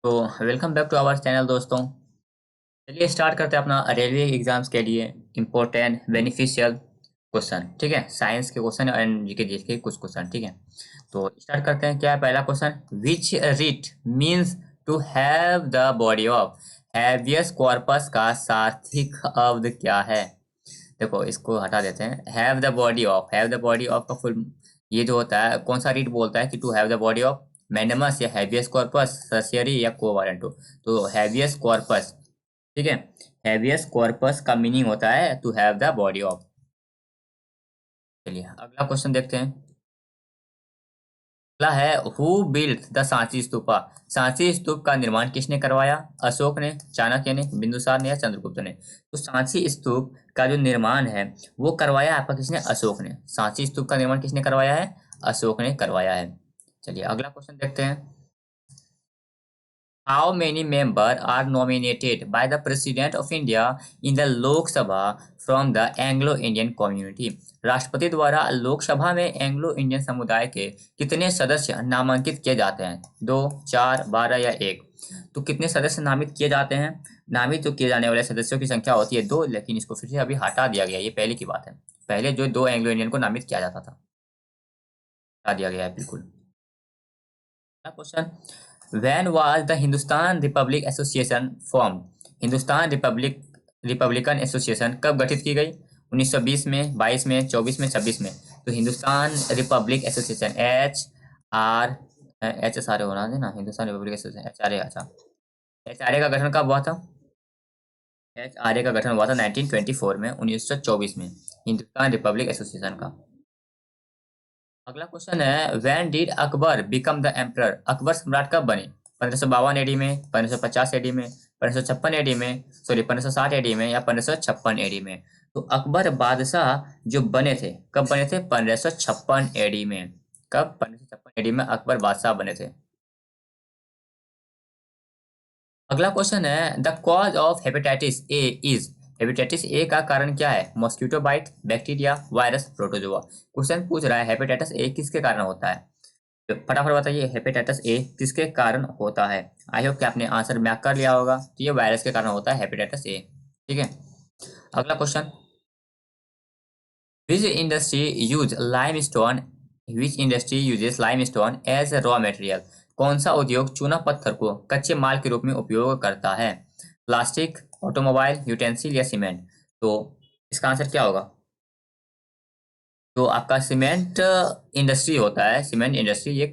तो welcome back to our channel दोस्तों। चलिए स्टार्ट करते हैं अपना रेलवे एग्जाम्स के लिए इम्पोर्टेंट बेनिफिशियल क्वेश्चन। ठीक है, साइंस के क्वेश्चन एंड जीके के कुछ क्वेश्चन। ठीक है, तो स्टार्ट करते हैं। क्या है पहला question? Which writ means to have the body of habeas corpus का सार्थिक शब्द क्या है? देखो इसको हटा देते हैं। Have the body of, have the body of का फुल ये जो होता है, कौन सा रीड बोलता है कि to have the body of मैग्नमस या हैवियस कॉर्पस, टर्शियरी या कोवालेंटो? तो हैवियस कॉर्पस। ठीक है, हैवियस कॉर्पस का मीनिंग होता है to have the body of. चलिए अगला क्वेश्चन देखते हैं। अगला है who built the Sanchi stupa? Sanchi stupa का निर्माण किसने करवाया? अशोक ने, चाणक्य ने, बिंदुसार ने या चंद्रगुप्त ने? तो सांची स्तूप का जो निर्माण है वो करवाया आपका किसने? अशोक ने। सांची स्तूप का निर्माण किसने करवाया है? अशोक ने करवाया है। चलिए अगला क्वेश्चन देखते हैं। How many members are nominated by the President of India in the Lok Sabha from the Anglo-Indian community? राष्ट्रपति द्वारा लोकसभा में एंग्लो इंडियन समुदाय के कितने सदस्य नामांकित किए जाते हैं? 2, 4, 12 या 1? तो कितने सदस्य नामित किए जाते हैं? नामित जो किए जाने वाले सदस्यों की संख्या होती है 2, लेकिन इसको फिर से अभी हटा दिया गया। ये पहले की बात है। पहले जो 2 एंग्लो इंडियन को नामित किया जाता था, हटा दिया गया है बिल्कुल। Question, When was the Hindustan Republic Association formed? Hindustan Republican association कब गठित की गई? 1920 में, 22 में, 24 में, 26 में? तो Hindustan Republic association H R होना देना, हिंदुस्तान रिपब्लिक एसोसिएशन HRA। अच्छा, HRA का गठन कब हुआ था? HRA का गठन हुआ था 1924 में, 1924 में, हिंदुस्तान रिपब्लिक एसोसिएशन का। अगला क्वेश्चन है when did Akbar become the emperor? Akbar सम्राट कब बने? 1552 एडी में, 1550 एडी में, 1556 एडी में, सॉरी 1560 एडी में या 1556 एडी में? तो अकबर बादशाह जो बने थे कब बने थे? 1556 एडी में। कब? 1556 एडी में अकबर बादशाह बने थे। अगला क्वेश्चन है the cause of hepatitis A is? Hepatitis A का कारण क्या है? Mosquito bite, bacteria, virus, protozoa? Question पूछ रहा है हेपेटाइटिस ए किसके कारण होता है? तो फटाफट बताइए हेपेटाइटिस ए किसके कारण होता है। आई होप कि आपने आंसर मैक कर लिया होगा। तो ये वायरस के कारण होता है हेपेटाइटिस ए। ठीक है, अगला question, which industry use limestone? Which industry uses limestone as raw material? कौन सा उद्योग चूना पत्थर को कच्चे माल के रूप में उपयोग करता है? प्लास्टिक, ऑटोमोबाइल, यूटेंसिल या सीमेंट? तो इसका आंसर क्या होगा? तो आपका सीमेंट इंडस्ट्री होता है। सीमेंट इंडस्ट्री ये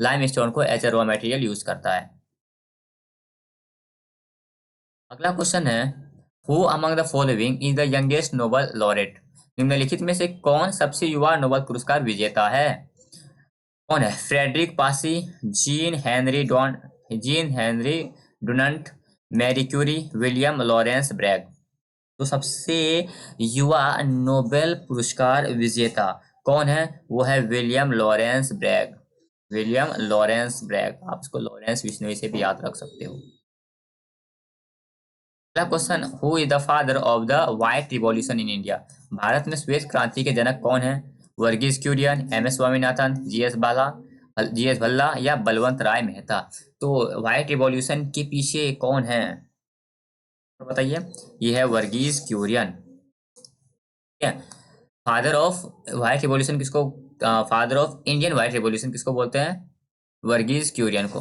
लाइमस्टोन को as a raw material use करता है। अगला क्वेश्चन है who among the following is the youngest Nobel laureate? निम्नलिखित में से कौन सबसे युवा नोबल पुरस्कार विजेता है? कौन है? Frederic Passy, Jean Henri Dunant, Marie Curie, William Lawrence Bragg? तो सबसे युवा नोबेल पुरस्कार विजेता कौन है? वो है William Lawrence Bragg. William Lawrence Bragg, आप इसको लॉरेंस विश्नोई से भी याद रख सकते हो। अगला question, who is the father of the white revolution in India? Bharat में श्वेत क्रांति के जनक कौन है? Verghese Kurien, M S Swaminathan, G S Bhalla या बलवंत राय मेहता? तो व्हाइट रिवॉल्यूशन के पीछे कौन है बताइए? ये है वर्गीज क्यूरियन। ठीक है, फादर ऑफ व्हाइट रिवॉल्यूशन किसको, father of Indian white revolution किसको बोलते हैं? वर्गीज क्यूरियन को।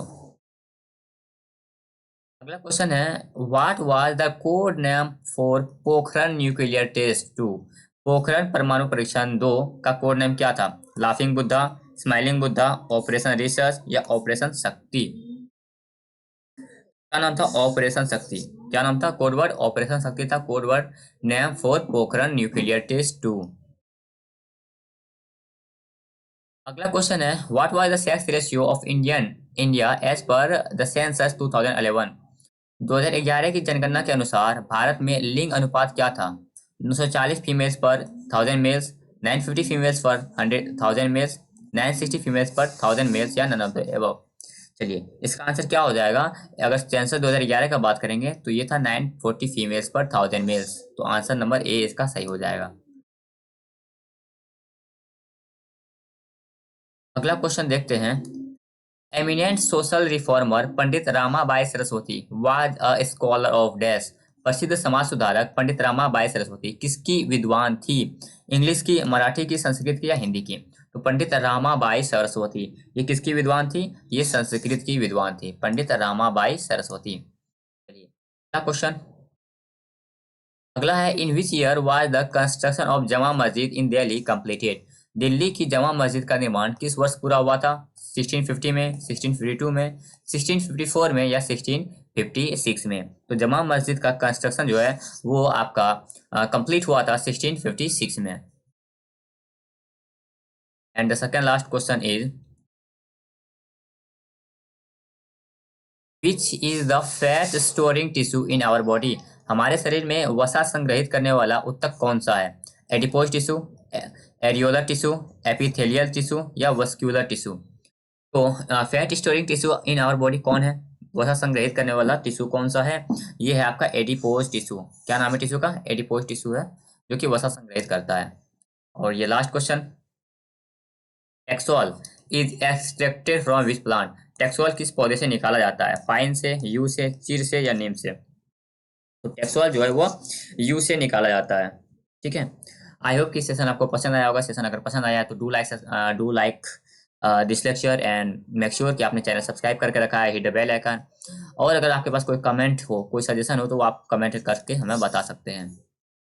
अगला क्वेश्चन है what was the code name for Pokhran nuclear test 2? Pokhran परमाणु परीक्षण 2 का कोड नेम क्या था? Laughing Buddha, smiling Buddha, operation research या ऑपरेशन शक्ति? क्या नाम था? ऑपरेशन शक्ति। क्या नाम था? कोडवर्ड ऑपरेशन शक्ति था codeword name for Pokhran nuclear test 2। अगला क्वेश्चन है what was the sex ratio of India as per the census 2011? 2011 की जनगणना के अनुसार भारत में लिंग अनुपात क्या था? 940 फीमेल्स पर 1000 मेल्स, 950 फीमेल्स पर 100,000 मेल्स, 960 फीमेल्स पर 1000 मेल्स या नन ऑफ द अबव? चलिए इसका आंसर क्या हो जाएगा? अगर सेंसस 2011 का बात करेंगे तो ये था 940 फीमेल्स पर 1000 मेल्स। तो आंसर नंबर ए इसका सही हो जाएगा। अगला क्वेश्चन देखते हैं eminent social reformer Pandit Ramabai Saraswati was a scholar of dash. प्रसिद्ध समाज सुधारक पंडित रामाबाई सरस्वती किसकी विद्वान थी? इंग्लिश की, मराठी की, संस्कृत की या हिंदी की? तो पंडित रामाबाई सरस्वती ये किसकी विद्वान थी? ये संस्कृत की विद्वान थी, पंडित रामाबाई सरस्वती। चलिए अगला क्वेश्चन। अगला है, in which year was the construction of Jama Masjid in Delhi completed? Delhi की जमा मस्जिद का निर्माण किस वर्ष पूरा हुआ था? 1650 में, 1652 में, 1654 में या 1656 में? तो जमा मस्जिद का कंस्ट्रक्शन जो है वो आपका कंप्लीट हुआ था 1656 में। And the second last question is, which is the fat storing tissue in our body? हमारे शरीर में वसा संग्रहित करने वाला ऊतक कौन सा है? Adipose tissue, areolar tissue, epithelial tissue या वस्क्यूलर टिश्यू? तो fat storing tissue in our body कौन है? वसा संग्रहित करने वाला टिश्यू कौन सा है? ये है आपका एडिपोज टिश्यू। क्या नाम है टिश्यू का? एडिपोज टिश्यू है, जो कि वसा संग्रहित करता है। और ये last question, taxol is extracted from which plant? Taxol किस पौधे से निकाला जाता है? पाइन से, यू से, चीड़ से या नीम से? तो टैक्सोल जो है वो यू से निकाला जाता है। ठीक है, आई होप कि सेशन आपको पसंद आया होगा। सेशन अगर पसंद आया तो do like this lecture and make sure कि आपने चैनल सब्सक्राइब करके रखा है, हिट द बेल आइकन। और अगर आपके पास कोई कमेंट हो, कोई सजेशन हो, तो वो आप कमेंट करके हमें बता सकते हैं।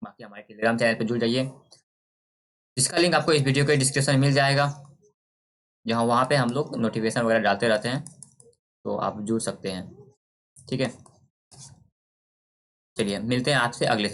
बाकी हमारे टेलीग्राम चैनल पर जुड़ जाइए, जिसका लिंक आपको इस वीडियो के डिस्क्रिप्शन में मिल जाएगा, जहाँ वहाँ पे हम लोग नोटिफिकेशन वगैरह डालते रहते हैं, तो आप जुड़ सकते हैं। ठीक है, चलिए मिलते हैं आपसे अगले